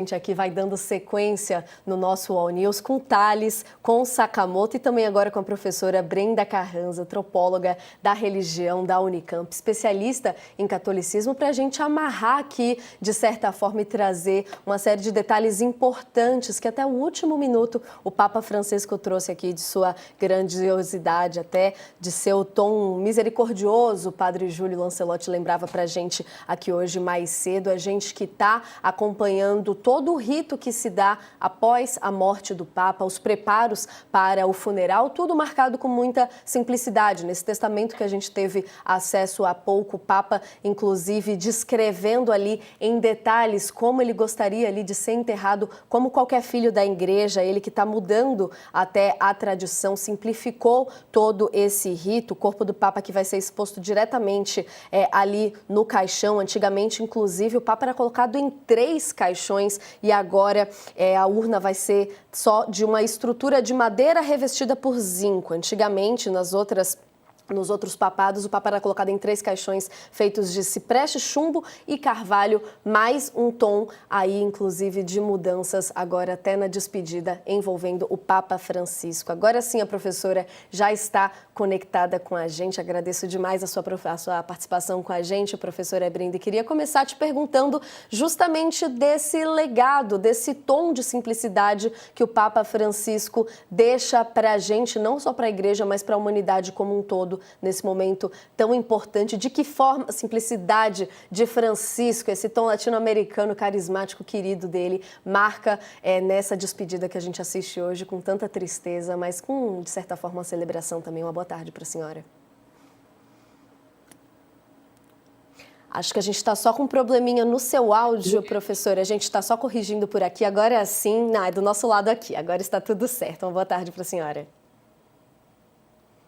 gente aqui vai dando sequência no nosso All News com Thales, com Sakamoto e também agora com a professora Brenda Carranza, antropóloga da religião da Unicamp, especialista em catolicismo, para a gente amarrar aqui, de certa forma, e trazer uma série de detalhes importantes que até o último minuto o Papa Francisco trouxe aqui de sua grandiosidade, até de seu tom misericordioso. O padre Júlio Lancelotti lembrava para a gente aqui hoje mais cedo, a gente que está acompanhando todo o rito que se dá após a morte do Papa, os preparos para o funeral, tudo marcado com muita simplicidade. Nesse testamento que a gente teve acesso há pouco, o Papa, inclusive, descrevendo ali em detalhes como ele gostaria ali de ser enterrado, como qualquer filho da igreja, ele que está mudando até a tradição, simplificou todo esse rito. O corpo do Papa que vai ser exposto diretamente ali no caixão. Antigamente, inclusive, o Papa era colocado em 3 caixões, e agora a urna vai ser só de uma estrutura de madeira revestida por zinco. Antigamente, nos outros papados, o Papa era colocado em 3 caixões feitos de cipreste, chumbo e carvalho, mais um tom aí, inclusive, de mudanças agora até na despedida envolvendo o Papa Francisco. Agora sim, a professora já está conectada com a gente. Agradeço demais a sua participação com a gente, professora Brenda. E queria começar te perguntando justamente desse legado, desse tom de simplicidade que o Papa Francisco deixa para a gente, não só para a igreja, mas para a humanidade como um todo, nesse momento tão importante. De que forma a simplicidade de Francisco, esse tom latino-americano carismático querido dele, marca nessa despedida que a gente assiste hoje com tanta tristeza, mas com, de certa forma, uma celebração também. Uma boa tarde para a senhora. Acho que a gente está só com um probleminha no seu áudio, professora. A gente está só corrigindo por aqui. Agora sim, é do nosso lado aqui. Agora está tudo certo. Uma boa tarde para a senhora.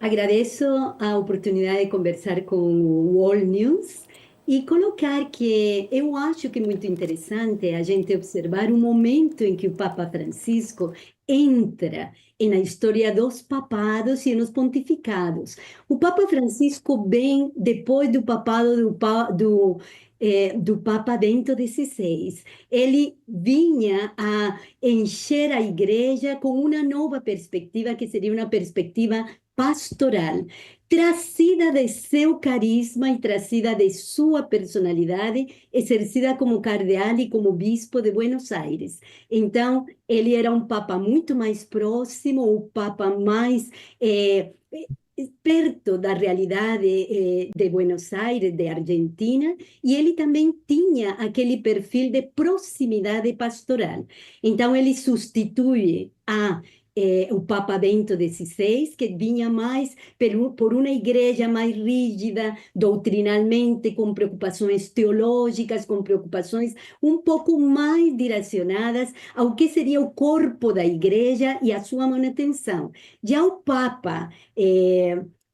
Agradeço a oportunidade de conversar com o All News e colocar que eu acho que é muito interessante a gente observar o momento em que o Papa Francisco entra na história dos papados e nos pontificados. O Papa Francisco vem depois do papado do Papa Bento XVI. Ele vinha a encher a igreja com uma nova perspectiva, que seria uma perspectiva pastoral, trazida de seu carisma e trazida de sua personalidade, exercida como cardeal e como bispo de Buenos Aires. Então, ele era um papa muito mais próximo, o papa mais perto da realidade de Buenos Aires, de Argentina, e ele também tinha aquele perfil de proximidade pastoral. Então, ele substitui o Papa Bento XVI, que vinha mais por uma igreja mais rígida, doutrinalmente, com preocupações teológicas, com preocupações um pouco mais direcionadas ao que seria o corpo da igreja e a sua manutenção. Já o Papa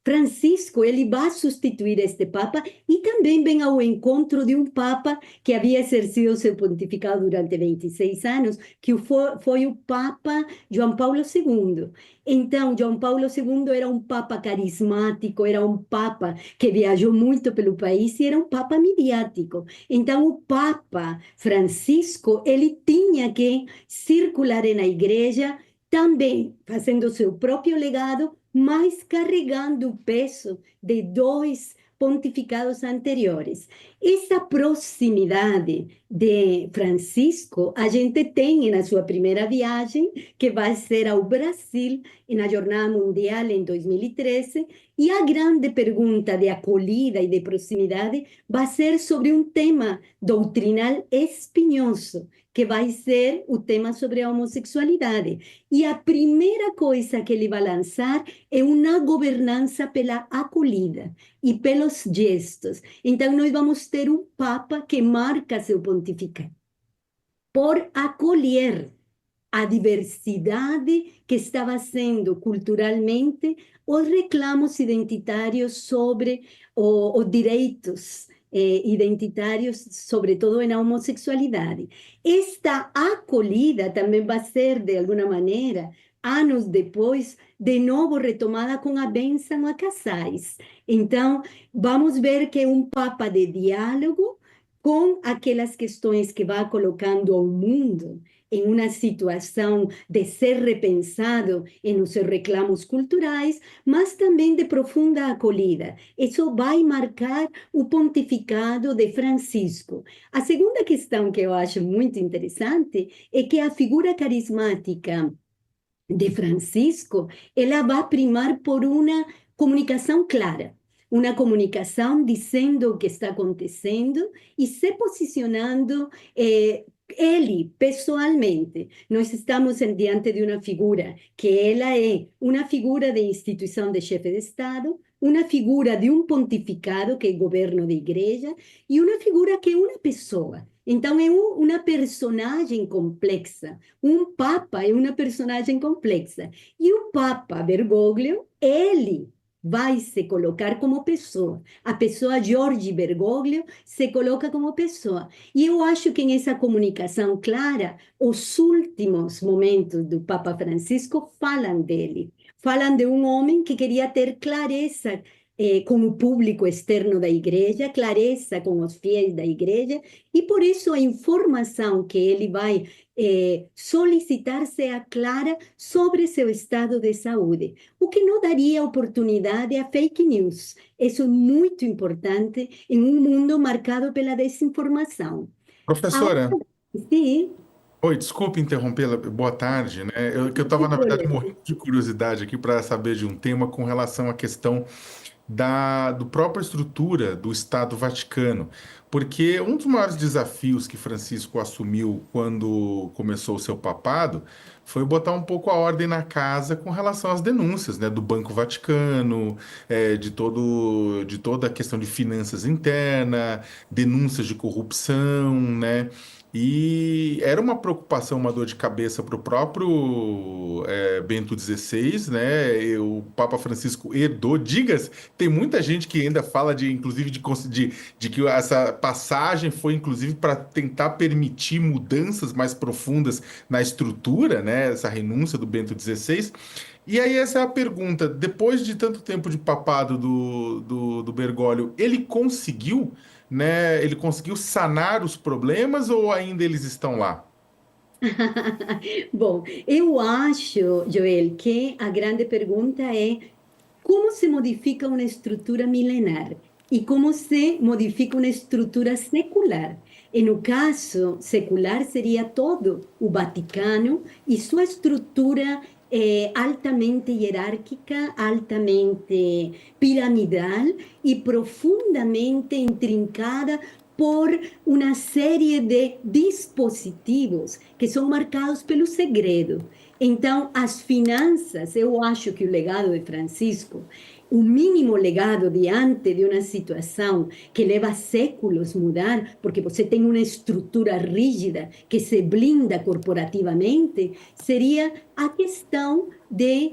Francisco, ele vai substituir este Papa e também vem ao encontro de um Papa que havia exercido seu pontificado durante 26 anos, que foi o Papa João Paulo II. Então, João Paulo II era um Papa carismático, era um Papa que viajou muito pelo país e era um Papa midiático. Então, o Papa Francisco, ele tinha que circular na igreja, também fazendo seu próprio legado, mas carregando o peso de 2 pontificados anteriores. Essa proximidade de Francisco a gente tem na sua primeira viagem, que vai ser ao Brasil, na Jornada Mundial em 2013, e a grande pergunta de acolhida e de proximidade vai ser sobre um tema doutrinal espinhoso, que vai ser o tema sobre a homossexualidade. E a primeira coisa que ele vai lançar é uma governança pela acolhida e pelos gestos. Então, nós vamos ter um Papa que marca seu pontificado por acolher a diversidade que estava sendo culturalmente os reclamos identitários sobre os direitos identitários, sobretudo na homossexualidade. Esta acolhida também vai ser, de alguma maneira, anos depois, de novo retomada com a bênção a casais. Então, vamos ver que é um Papa de diálogo, com aquelas questões que vai colocando ao mundo em uma situação de ser repensado em os seus reclamos culturais, mas também de profunda acolhida. Isso vai marcar o pontificado de Francisco. A segunda questão que eu acho muito interessante é que a figura carismática de Francisco, ela vai primar por uma comunicação clara, uma comunicação dizendo o que está acontecendo e se posicionando ele, pessoalmente. Nós estamos diante de uma figura que ela é uma figura de instituição de chefe de Estado, uma figura de um pontificado, que é governo da igreja, e uma figura que é uma pessoa. Então, é uma personagem complexa. Um papa é uma personagem complexa. E o Papa Bergoglio, ele vai se colocar como pessoa. A pessoa Giorgi Bergoglio se coloca como pessoa. E eu acho que nessa comunicação clara, os últimos momentos do Papa Francisco falam dele. Falam de um homem que queria ter clareza com o público externo da igreja, clareza com os fiéis da igreja, e por isso a informação que ele vai solicitar seja clara sobre seu estado de saúde, o que não daria oportunidade a fake news. Isso é muito importante em um mundo marcado pela desinformação. Agora, Professora, sim, oi, desculpe interrompê-la, boa tarde, né? Que eu não estava, tem na verdade, problema. morrendo de curiosidade aqui para saber de um tema com relação à questão do própria estrutura do Estado Vaticano, porque um dos maiores desafios que Francisco assumiu quando começou o seu papado foi botar um pouco a ordem na casa com relação às denúncias, né, do Banco Vaticano, de toda a questão de finanças interna, denúncias de corrupção, né? E era uma preocupação, uma dor de cabeça para o próprio Bento XVI, né? E o Papa Francisco herdou. Digas, tem muita gente que ainda fala de, inclusive, de que essa passagem foi, inclusive, para tentar permitir mudanças mais profundas na estrutura, né? Essa renúncia do Bento XVI. E aí, essa é a pergunta: depois de tanto tempo de papado do Bergoglio, ele conseguiu, né? Ele conseguiu sanar os problemas ou ainda eles estão lá? Bom, eu acho, Joel, que a grande pergunta é como se modifica uma estrutura milenar e como se modifica uma estrutura secular. E no caso secular seria todo o Vaticano e sua estrutura altamente hierárquica, altamente piramidal e profundamente intrincada por uma série de dispositivos que são marcados pelo segredo. Então, as finanças, eu acho que o legado de Francisco, o mínimo legado diante de uma situação que leva séculos mudar, porque você tem uma estrutura rígida que se blinda corporativamente, seria a questão de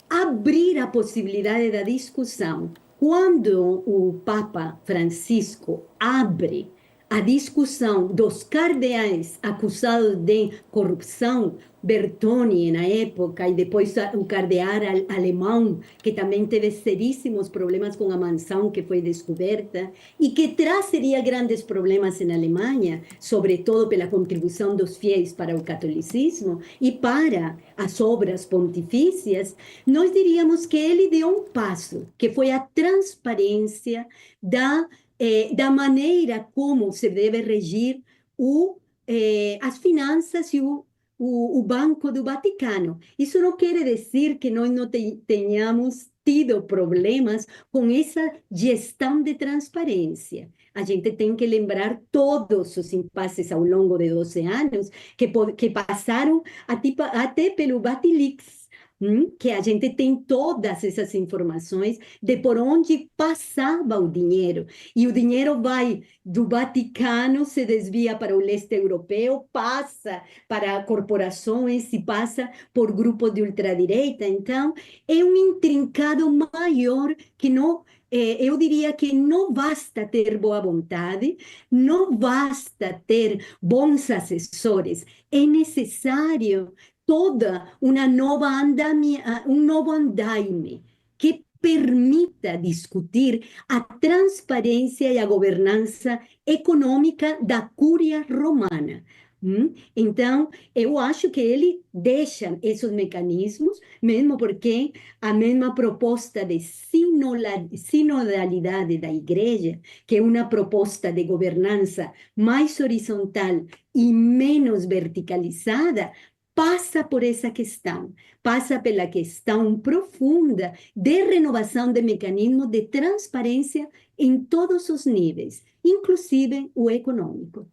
abrir a possibilidade da discussão. Quando o Papa Francisco abre a discussão dos cardeais acusados de corrupção, Bertone na época, e depois o cardeal alemão, que também teve seríssimos problemas com a mansão que foi descoberta, e que trazeria grandes problemas na Alemanha, sobretudo pela contribuição dos fiéis para o catolicismo e para as obras pontifícias, nós diríamos que ele deu um passo, que foi a transparência da maneira como se deve regir as finanças e o Banco do Vaticano. Isso não quer dizer que nós não tenhamos tido problemas com essa gestão de transparência. A gente tem que lembrar todos os impasses ao longo de 12 anos que passaram até pelo Vatilix, que a gente tem todas essas informações de por onde passava o dinheiro. E o dinheiro vai do Vaticano, se desvia para o leste europeu, passa para corporações e passa por grupos de ultradireita. Então, é um intrincado maior que não. Eu diria que não basta ter boa vontade, não basta ter bons assessores, é necessário toda uma nova um novo andaime que permita discutir a transparência e a governança econômica da Cúria Romana. Então, eu acho que ele deixa esses mecanismos, mesmo porque a mesma proposta de sinodalidade da Igreja, que é uma proposta de governança mais horizontal e menos verticalizada, passa por essa questão, passa pela questão profunda de renovação de mecanismos de transparência em todos os níveis, inclusive o econômico.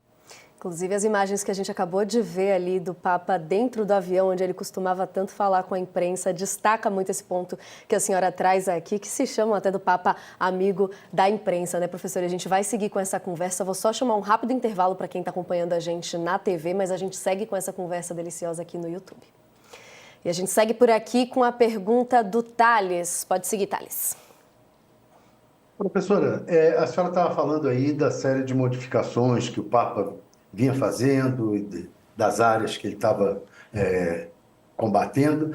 Inclusive as imagens que a gente acabou de ver ali do Papa dentro do avião, onde ele costumava tanto falar com a imprensa, destaca muito esse ponto que a senhora traz aqui, que se chama até do Papa amigo da imprensa, né, professora? A gente vai seguir com essa conversa, vou só chamar um rápido intervalo para quem está acompanhando a gente na TV, mas a gente segue com essa conversa deliciosa aqui no YouTube. E a gente segue por aqui com a pergunta do Thales. Pode seguir, Thales. Professora, a senhora estava falando aí da série de modificações que o Papa vinha fazendo, das áreas que ele estava combatendo.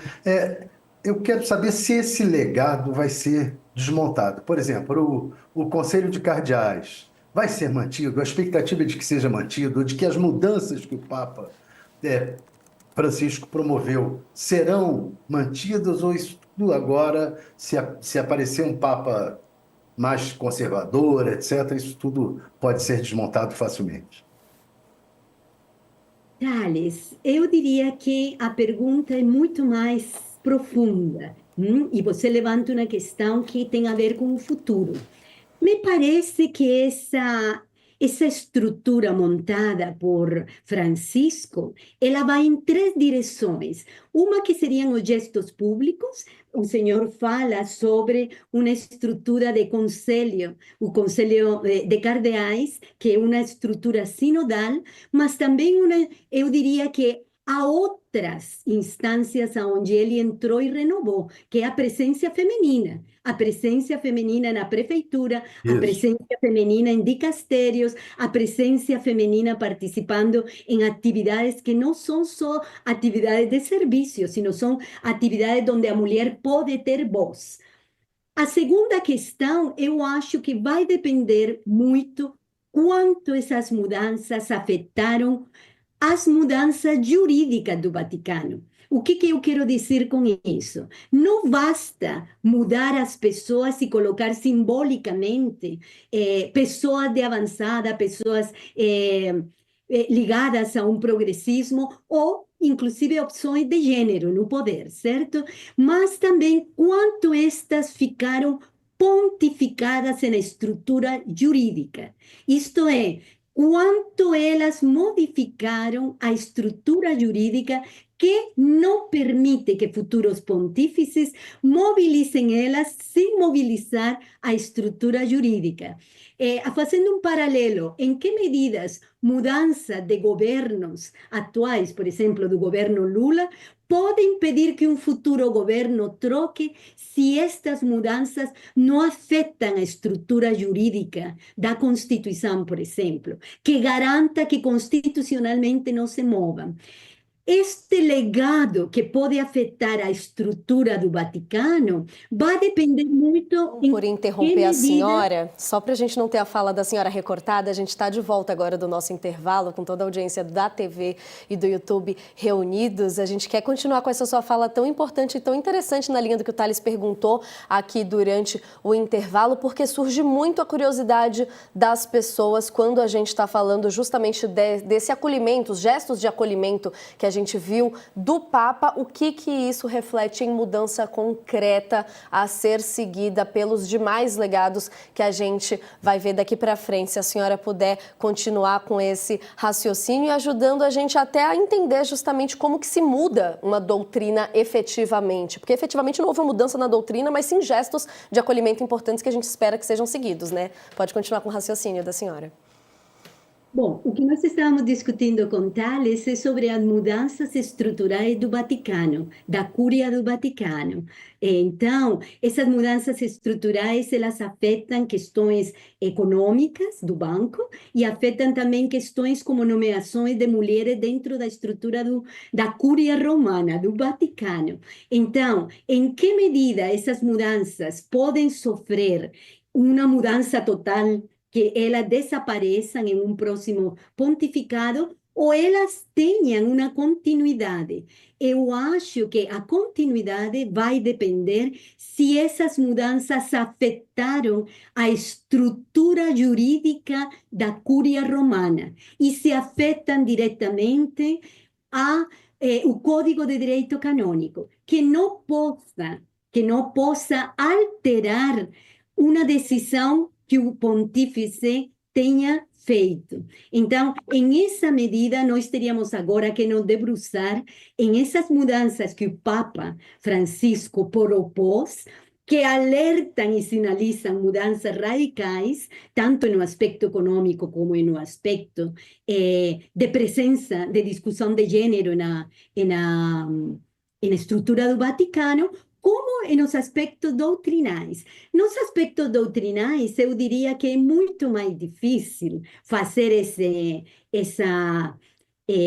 Eu quero saber se esse legado vai ser desmontado. Por exemplo, o Conselho de Cardeais vai ser mantido? A expectativa é de que seja mantido, de que as mudanças que o Papa Francisco promoveu serão mantidas, ou isso tudo agora, se aparecer um Papa mais conservador, etc., isso tudo pode ser desmontado facilmente? Thales, eu diria que a pergunta é muito mais profunda, e você levanta uma questão que tem a ver com o futuro. Me parece que essa estrutura montada por Francisco, ela vai em três direções. Uma que seriam os gestos públicos. O senhor fala sobre uma estrutura de conselho, o Conselho de Cardeais, que é uma estrutura sinodal, mas também eu diria que há outras instâncias onde ele entrou e renovou, que é a presença feminina. A presença feminina na prefeitura, a presença feminina em dicastérios, a presença feminina participando em atividades que não são só atividades de serviço, sino são atividades onde a mulher pode ter voz. A segunda questão, eu acho que vai depender muito quanto essas mudanças afetaram as mudanças jurídicas do Vaticano. O que eu quero dizer com isso? Não basta mudar as pessoas e colocar simbolicamente pessoas de avançada, pessoas ligadas a um progressismo ou, inclusive, opções de gênero no poder, certo? Mas também quanto estas ficaram pontificadas na estrutura jurídica. Isto é, quanto elas modificaram a estrutura jurídica que não permite que futuros pontífices mobilizem elas sem mobilizar a estrutura jurídica. Fazendo um paralelo, em que medidas mudança de governos atuais, por exemplo, do governo Lula, pode impedir que um futuro governo troque se estas mudanças não afetam a estrutura jurídica da Constituição, por exemplo, que garanta que constitucionalmente não se movam. Este legado que pode afetar a estrutura do Vaticano vai depender muito... Por interromper a senhora, só para a gente não ter a fala da senhora recortada, a gente está de volta agora do nosso intervalo, com toda a audiência da TV e do YouTube reunidos. A gente quer continuar com essa sua fala tão importante e tão interessante na linha do que o Thales perguntou aqui durante o intervalo, porque surge muito a curiosidade das pessoas quando a gente está falando justamente desse acolhimento, os gestos de acolhimento que a gente viu do Papa, o que isso reflete em mudança concreta a ser seguida pelos demais legados que a gente vai ver daqui para frente. Se a senhora puder continuar com esse raciocínio e ajudando a gente até a entender justamente como que se muda uma doutrina efetivamente. Porque efetivamente não houve uma mudança na doutrina, mas sim gestos de acolhimento importantes que a gente espera que sejam seguidos, né? Pode continuar com o raciocínio da senhora. Bom, o que nós estávamos discutindo com Tales é sobre as mudanças estruturais do Vaticano, da Cúria do Vaticano. Então, essas mudanças estruturais, elas afetam questões econômicas do banco e afetam também questões como nomeações de mulheres dentro da estrutura da Cúria Romana, do Vaticano. Então, em que medida essas mudanças podem sofrer uma mudança total, que elas desapareçam em um próximo pontificado, ou elas tenham uma continuidade? Eu acho que a continuidade vai depender se essas mudanças afetaram a estrutura jurídica da Cúria Romana e se afetam diretamente o Código de Direito Canônico, que não possa alterar uma decisão que o pontífice tenha feito. Então, em essa medida, nós teríamos agora que nos debruçar em essas mudanças que o Papa Francisco propôs, que alertam e sinalizam mudanças radicais, tanto no aspecto econômico como no aspecto de presença de discussão de gênero na estrutura do Vaticano, como nos aspectos doutrinais. Nos aspectos doutrinais, eu diria que é muito mais difícil fazer essa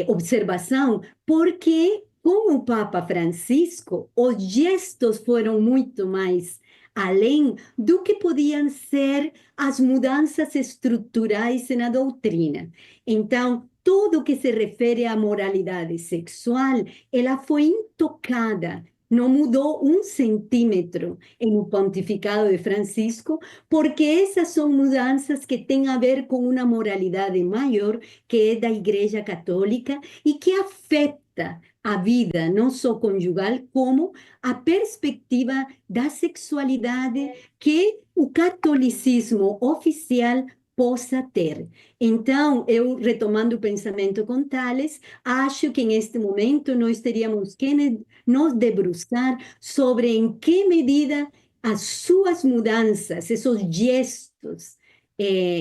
observação, porque com o Papa Francisco, os gestos foram muito mais além do que podiam ser as mudanças estruturais na doutrina. Então, tudo que se refere à moralidade sexual, ela foi intocada, não mudou um centímetro no pontificado de Francisco, porque essas são mudanças que têm a ver com uma moralidade maior, que é da Igreja Católica e que afeta a vida não só conjugal, como a perspectiva da sexualidade que o catolicismo oficial possa ter. Então, eu, retomando o pensamento com Tales, acho que neste momento nós teríamos que nos debruçar sobre em que medida as suas mudanças, esses gestos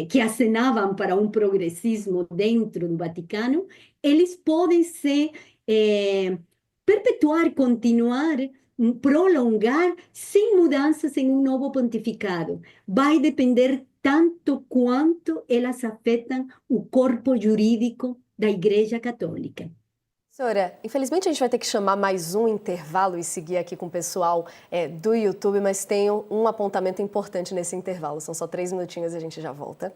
que acenavam para um progressismo dentro do Vaticano, eles podem se perpetuar, continuar, prolongar, sem mudanças em um novo pontificado. Vai depender tanto quanto elas afetam o corpo jurídico da Igreja Católica. Professora, infelizmente a gente vai ter que chamar mais um intervalo e seguir aqui com o pessoal do YouTube, mas tem um apontamento importante nesse intervalo. São só 3 minutinhos e a gente já volta.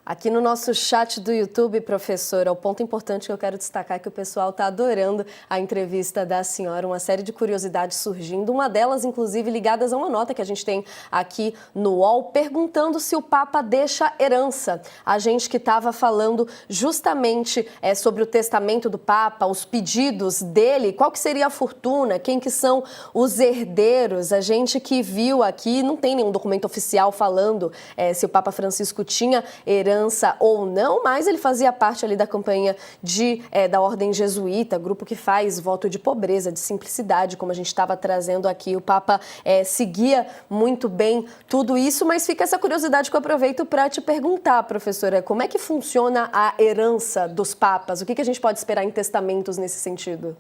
Aqui no nosso chat do YouTube, professora, o ponto importante que eu quero destacar é que o pessoal está adorando a entrevista da senhora, uma série de curiosidades surgindo, uma delas, inclusive, ligadas a uma nota que a gente tem aqui no UOL, perguntando se o Papa deixa herança. A gente que estava falando justamente sobre o testamento do Papa, os pedidos dele, qual que seria a fortuna, quem que são os herdeiros, a gente que viu aqui, não tem nenhum documento oficial falando se o Papa Francisco tinha herança ou não, mas ele fazia parte ali da campanha da Ordem Jesuíta, grupo que faz voto de pobreza, de simplicidade, como a gente estava trazendo aqui. O Papa seguia muito bem tudo isso, mas fica essa curiosidade que eu aproveito para te perguntar, professora, como é que funciona a herança dos papas? O que a gente pode esperar em testamentos nesse sentido?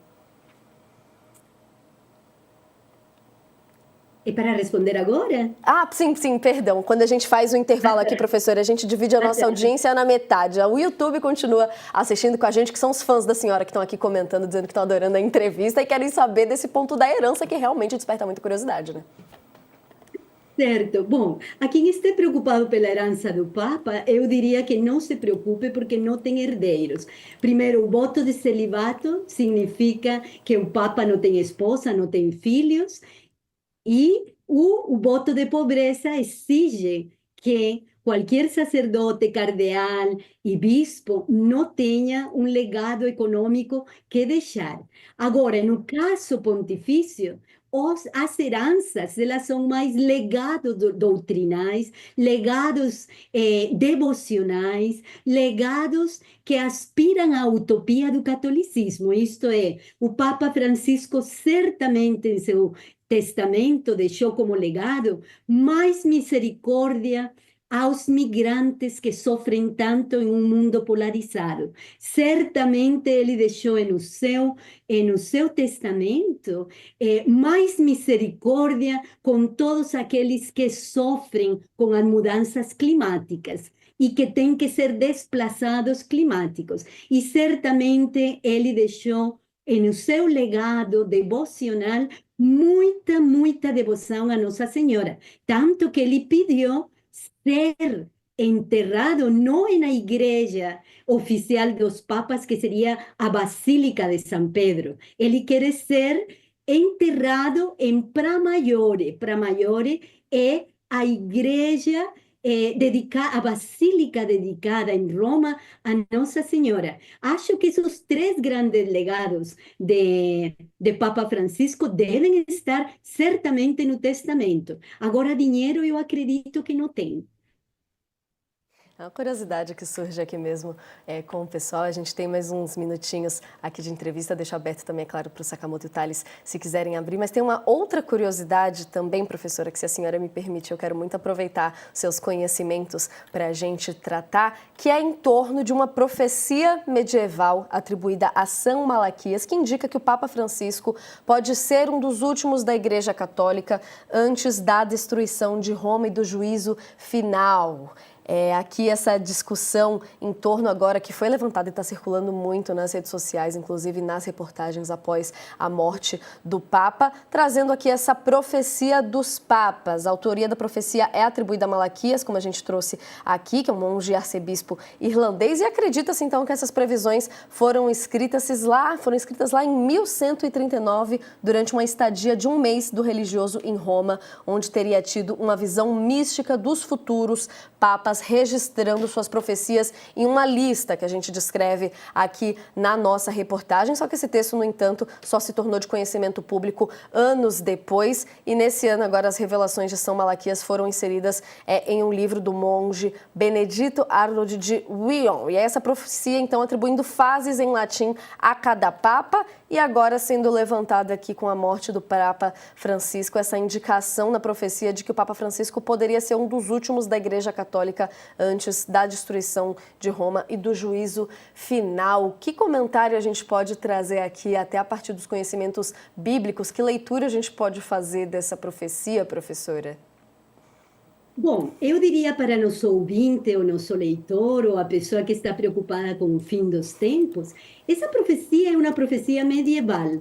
É para responder agora? Ah, sim, perdão. Quando a gente faz o intervalo aqui, professora, a gente divide a nossa audiência na metade. O YouTube continua assistindo com a gente, que são os fãs da senhora que estão aqui comentando, dizendo que estão adorando a entrevista e querem saber desse ponto da herança, que realmente desperta muita curiosidade, né? Certo. Bom, a quem esteja preocupado pela herança do Papa, eu diria que não se preocupe porque não tem herdeiros. Primeiro, o voto de celibato significa que o Papa não tem esposa, não tem filhos, e o voto de pobreza exige que qualquer sacerdote, cardeal e bispo não tenha um legado econômico que deixar. Agora, no caso pontifício, as heranças, elas são mais legados doutrinais, legados devocionais, legados que aspiram à utopia do catolicismo. Isto é, o Papa Francisco certamente em seu testamento deixou como legado mais misericórdia aos migrantes que sofrem tanto em um mundo polarizado. Certamente ele deixou no seu testamento mais misericórdia com todos aqueles que sofrem com as mudanças climáticas e que têm que ser desplaçados climáticos. E certamente ele deixou no seu legado devocional muita devoção a Nossa Senhora, tanto que ele pediu ser enterrado não na igreja oficial dos papas, que seria a Basílica de São Pedro. Ele quer ser enterrado em Pramaiore. Pramaiore é a igreja a basílica dedicada em Roma a Nossa Senhora. Acho que esses três grandes legados de Papa Francisco devem estar certamente no testamento. Agora, dinheiro eu acredito que não tem. É uma curiosidade que surge aqui mesmo com o pessoal. A gente tem mais uns minutinhos aqui de entrevista, deixo aberto também, é claro, para o Sakamoto e o Thales, se quiserem abrir. Mas tem uma outra curiosidade também, professora, que se a senhora me permite, eu quero muito aproveitar seus conhecimentos para a gente tratar, que é em torno de uma profecia medieval atribuída a São Malaquias, que indica que o Papa Francisco pode ser um dos últimos da Igreja Católica antes da destruição de Roma e do juízo final. Aqui essa discussão em torno agora que foi levantada e está circulando muito nas redes sociais, inclusive nas reportagens após a morte do Papa, trazendo aqui essa profecia dos papas. A autoria da profecia é atribuída a Malaquias, como a gente trouxe aqui, que é um monge arcebispo irlandês, e acredita-se então que essas previsões foram escritas lá em 1139, durante uma estadia de um mês do religioso em Roma, onde teria tido uma visão mística dos futuros papas, registrando suas profecias em uma lista que a gente descreve aqui na nossa reportagem, só que esse texto, no entanto, só se tornou de conhecimento público anos depois, e nesse ano agora as revelações de São Malaquias foram inseridas em um livro do monge Benedito Arnold de Wyon, e essa profecia então atribuindo fases em latim a cada papa, e agora sendo levantada aqui com a morte do Papa Francisco, essa indicação na profecia de que o Papa Francisco poderia ser um dos últimos da Igreja Católica antes da destruição de Roma e do juízo final. Que comentário a gente pode trazer aqui, até a partir dos conhecimentos bíblicos? Que leitura a gente pode fazer dessa profecia, professora? Bom, eu diria para nosso ouvinte, ou nosso leitor, ou a pessoa que está preocupada com o fim dos tempos, essa profecia é uma profecia medieval.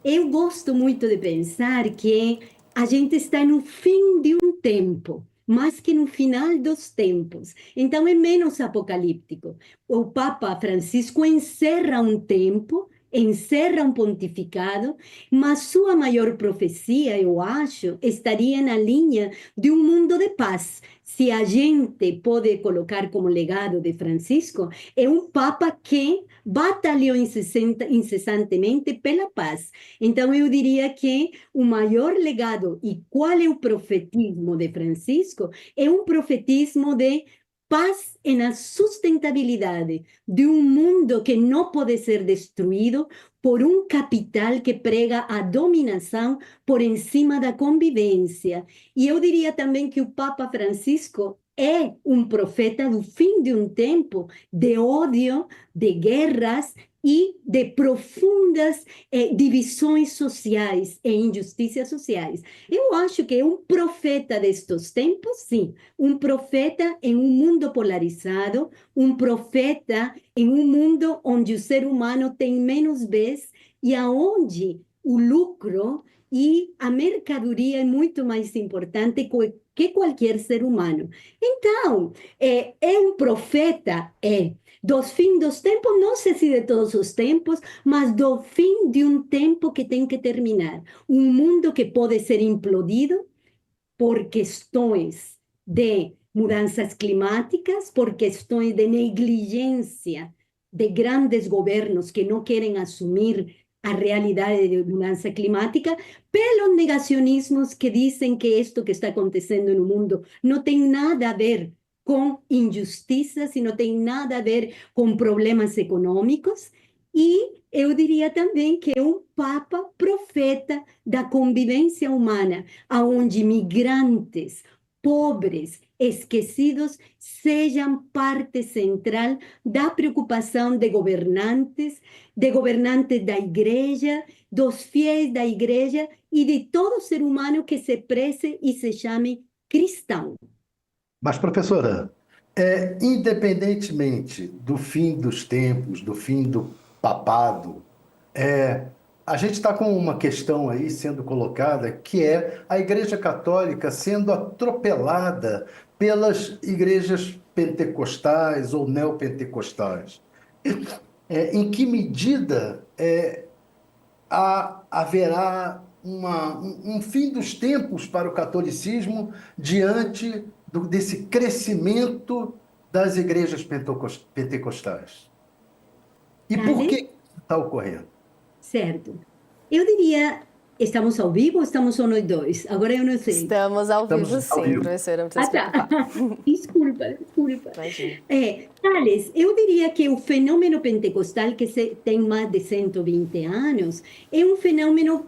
Eu gosto muito de pensar que a gente está no fim de um tempo, mais que no final dos tempos. Então é menos apocalíptico. O Papa Francisco encerra um tempo, encerra um pontificado, mas sua maior profecia, eu acho, estaria na linha de um mundo de paz. Se a gente pode colocar como legado de Francisco, é um Papa que batalhou incessantemente pela paz. Então, eu diria que o maior legado, e qual é o profetismo de Francisco, é um profetismo de paz e na sustentabilidade de um mundo que não pode ser destruído por um capital que prega a dominação por cima da convivência. E eu diria também que o Papa Francisco é um profeta do fim de um tempo de ódio, de guerras e de profundas divisões sociais e injustiças sociais. Eu acho que é um profeta destes tempos, sim, um profeta em um mundo polarizado, um profeta em um mundo onde o ser humano tem menos vez e aonde o lucro e a mercadoria é muito mais importante que qualquer ser humano. Então, é um profeta? É. Dos fins dos tempos, não sei se de todos os tempos, mas do fim de um tempo que tem que terminar. Um mundo que pode ser implodido por questões de mudanças climáticas, por questões de negligência de grandes governos que não querem assumir a realidade de mudança climática, pelos negacionismos que dizem que isto que está acontecendo no mundo não tem nada a ver com injustiças e não tem nada a ver com problemas econômicos. E eu diria também que é um Papa profeta da convivência humana, onde migrantes, pobres esquecidos sejam parte central da preocupação de governantes da igreja, dos fiéis da igreja e de todo ser humano que se preze e se chame cristão. Mas, professora, independentemente do fim dos tempos, do fim do papado, a gente está com uma questão aí sendo colocada, que é a Igreja Católica sendo atropelada pelas igrejas pentecostais ou neopentecostais. Em que medida haverá um fim dos tempos para o catolicismo diante desse crescimento das igrejas pentecostais? E por Vale? que isso está ocorrendo? Certo. Eu diria, estamos ao vivo ou estamos só nós dois? Agora eu não sei. Estamos ao Estamos vivo ao sim, vivo. professora, não precisa se Ah, tá. preocupar. Desculpa. Imagina. Thales, eu diria que o fenômeno pentecostal, que tem mais de 120 anos, é um fenômeno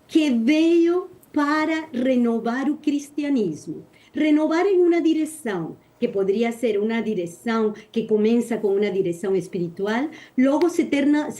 que veio para renovar o cristianismo. Renovar em uma direção, que poderia ser uma direção que começa com uma direção espiritual, logo se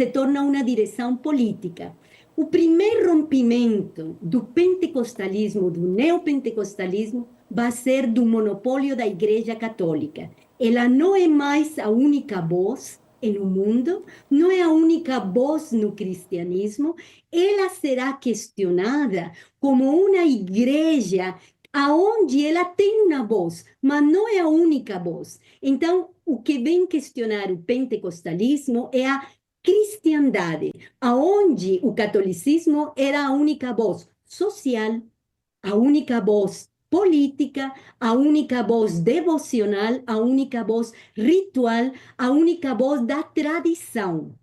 torna uma direção política. O primeiro rompimento do pentecostalismo, do neopentecostalismo, vai ser do monopólio da Igreja Católica. Ela não é mais a única voz no mundo, não é a única voz no cristianismo, ela será questionada como uma igreja aonde ela tem uma voz, mas não é a única voz. Então, o que vem questionar o pentecostalismo é a cristiandade, aonde o catolicismo era a única voz social, a única voz política, a única voz devocional, a única voz ritual, a única voz da tradição.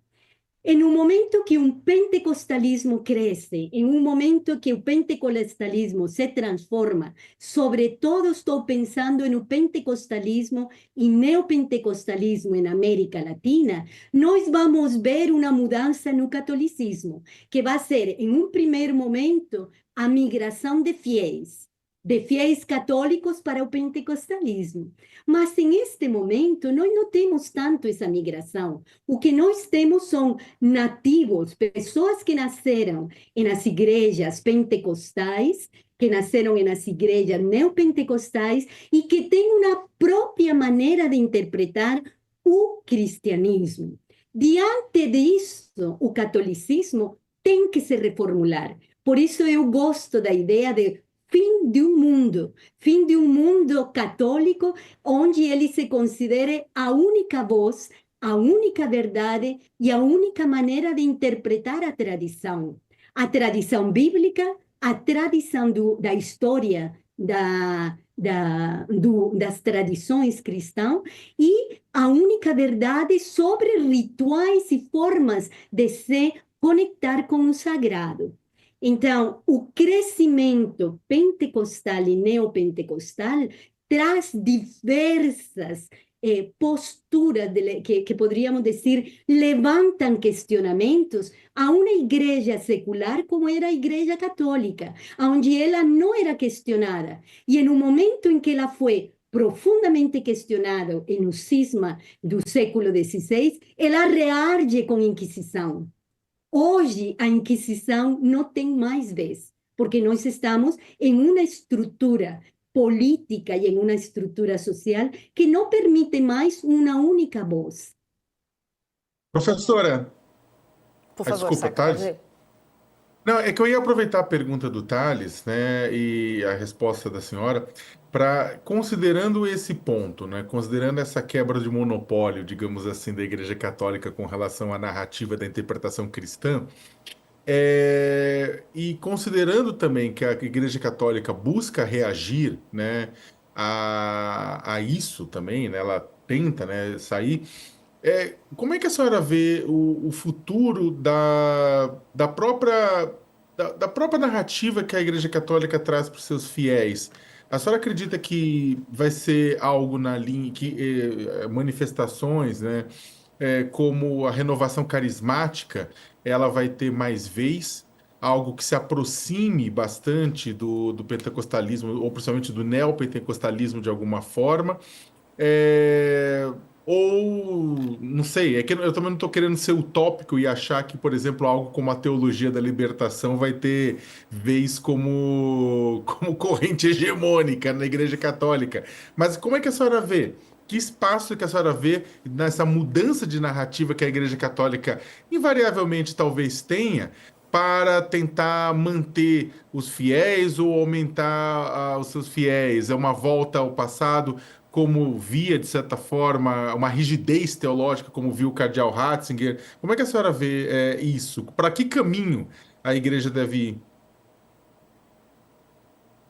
Em um momento que um pentecostalismo cresce, em um momento que o pentecostalismo se transforma, sobretudo estou pensando no pentecostalismo e neopentecostalismo em América Latina, nós vamos ver uma mudança no catolicismo, que vai ser, em um primeiro momento, a migração de fiéis católicos para o pentecostalismo. Mas, em este momento, nós não temos tanto essa migração. O que nós temos são nativos, pessoas que nasceram nas igrejas pentecostais, que nasceram nas igrejas neopentecostais e que têm uma própria maneira de interpretar o cristianismo. Diante disso, o catolicismo tem que se reformular. Por isso eu gosto da ideia de fim de um mundo católico, onde ele se considere a única voz, a única verdade e a única maneira de interpretar a tradição bíblica, a tradição da história das tradições cristãs e a única verdade sobre rituais e formas de se conectar com o sagrado. Então, o crescimento pentecostal e neopentecostal traz diversas posturas que poderíamos dizer levantam questionamentos a uma igreja secular como era a Igreja Católica, onde ela não era questionada. E em um momento em que ela foi profundamente questionada no cisma do século XVI, ela reage com a Inquisição. Hoje, a Inquisição não tem mais vez, porque nós estamos em uma estrutura política e em uma estrutura social que não permite mais uma única voz. Professora, Por favor, desculpa, Saca, pode Thales. ir. Não, é que eu ia aproveitar a pergunta do Thales, né, e a resposta da senhora, para considerando esse ponto, né, considerando essa quebra de monopólio, digamos assim, da Igreja Católica com relação à narrativa da interpretação cristã, e considerando também que a Igreja Católica busca reagir, né, a isso também, né, ela tenta, né, sair. Como é que a senhora vê o futuro da própria narrativa que a Igreja Católica traz para os seus fiéis? A senhora acredita que vai ser algo na linha, manifestações, né, como a renovação carismática, ela vai ter mais vez? algo que se aproxime bastante do pentecostalismo, ou principalmente do neopentecostalismo de alguma forma. É, ou, não sei, é que eu também não estou querendo ser utópico e achar que, por exemplo, algo como a teologia da libertação vai ter vez como corrente hegemônica na Igreja Católica. Mas como é que a senhora vê? Que espaço que a senhora vê nessa mudança de narrativa que a Igreja Católica invariavelmente talvez tenha para tentar manter os fiéis ou aumentar os seus fiéis? É uma volta ao passado, como via, de certa forma, uma rigidez teológica, como viu o cardeal Ratzinger. Como é que a senhora vê isso? Para que caminho a igreja deve ir?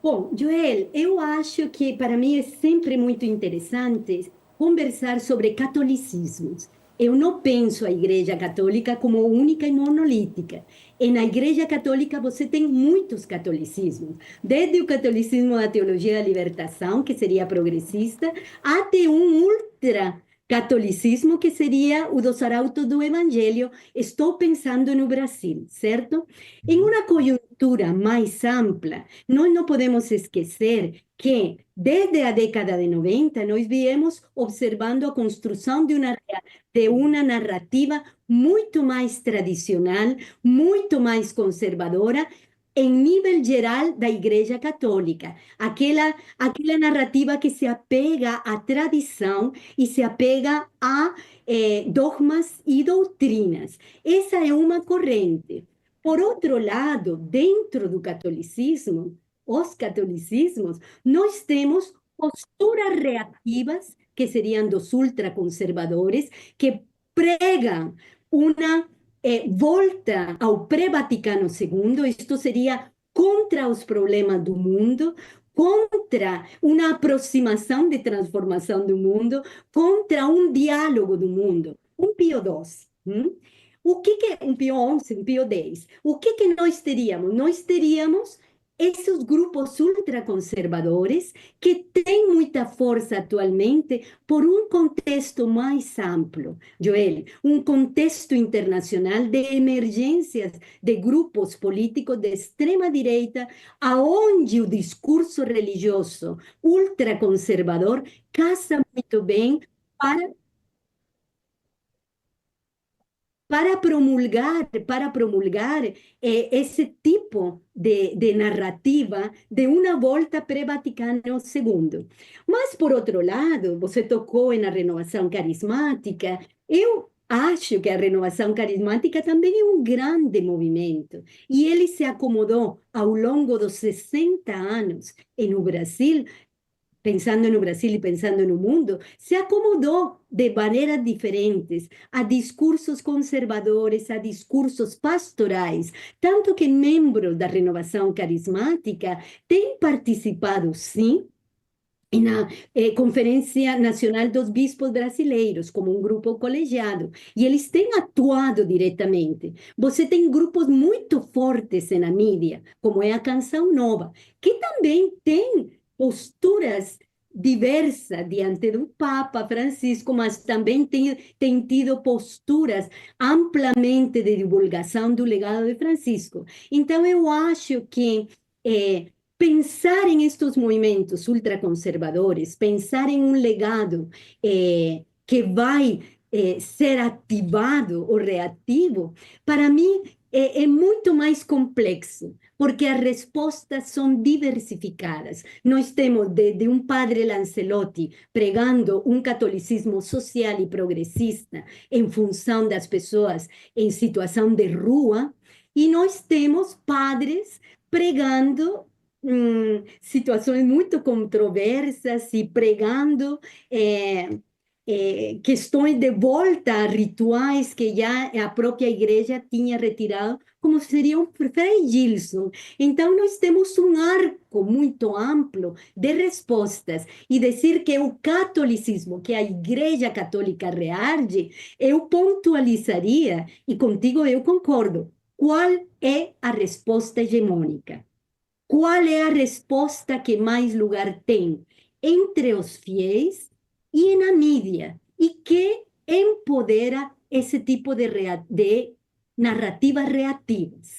Bom, Joel, eu acho que para mim é sempre muito interessante conversar sobre catolicismos. Eu não penso a Igreja Católica como única e monolítica. E na Igreja Católica você tem muitos catolicismos, desde o catolicismo da teologia da libertação, que seria progressista, até um ultra-catolicismo, que seria o dos arautos do Evangelho. Estou pensando no Brasil, certo? Em uma conjuntura mais ampla, nós não podemos esquecer que, desde a década de 90, nós viemos observando a construção de uma narrativa muito mais tradicional, muito mais conservadora, em nível geral da Igreja Católica. Aquela narrativa que se apega à tradição e se apega a dogmas e doutrinas. Essa é uma corrente. Por outro lado, dentro do catolicismo, os catolicismos, nós temos posturas reativas, que seriam dos ultraconservadores, que pregam uma volta ao pré-Vaticano II. Isto seria contra os problemas do mundo, contra uma aproximação de transformação do mundo, contra um diálogo do mundo. Um Pio XII. O que que um Pio XI, um Pio X? O que que nós teríamos? Nós teríamos esses grupos ultraconservadores que têm muita força atualmente por um contexto mais amplo, Joel, um contexto internacional de emergências de grupos políticos de extrema direita, aonde o discurso religioso ultraconservador casa muito bem para para promulgar esse tipo de narrativa de uma volta pré-Vaticano II. Mas, por outro lado, você tocou na renovação carismática. Eu acho que a renovação carismática também é um grande movimento. E ele se acomodou ao longo dos 60 anos e no Brasil, pensando no Brasil e pensando no mundo, se acomodou de maneiras diferentes a discursos conservadores, a discursos pastorais, tanto que membros da renovação carismática têm participado, sim, na Conferência Nacional dos Bispos Brasileiros, como um grupo colegiado, e eles têm atuado diretamente. Você tem grupos muito fortes na mídia, como é a Canção Nova, que também tem posturas diversas diante do Papa Francisco, mas também tem tido posturas amplamente de divulgação do legado de Francisco. Então, eu acho que pensar em estes movimentos ultraconservadores, pensar em um legado que vai ser ativado ou reativo, para mim é muito mais complexo, porque as respostas são diversificadas. Nós temos desde um padre Lancelotti pregando um catolicismo social e progressista em função das pessoas em situação de rua, e nós temos padres pregando situações muito controversas e pregando questões de volta a rituais que já a própria igreja tinha retirado, como seria o Frei Gilson. Então, nós temos um arco muito amplo de respostas, e dizer que o catolicismo, que a Igreja Católica reage, eu pontualizaria, e contigo eu concordo, qual é a resposta hegemônica? Qual é a resposta que mais lugar tem entre os fiéis e na mídia, e que empodera esse tipo de narrativas reativas?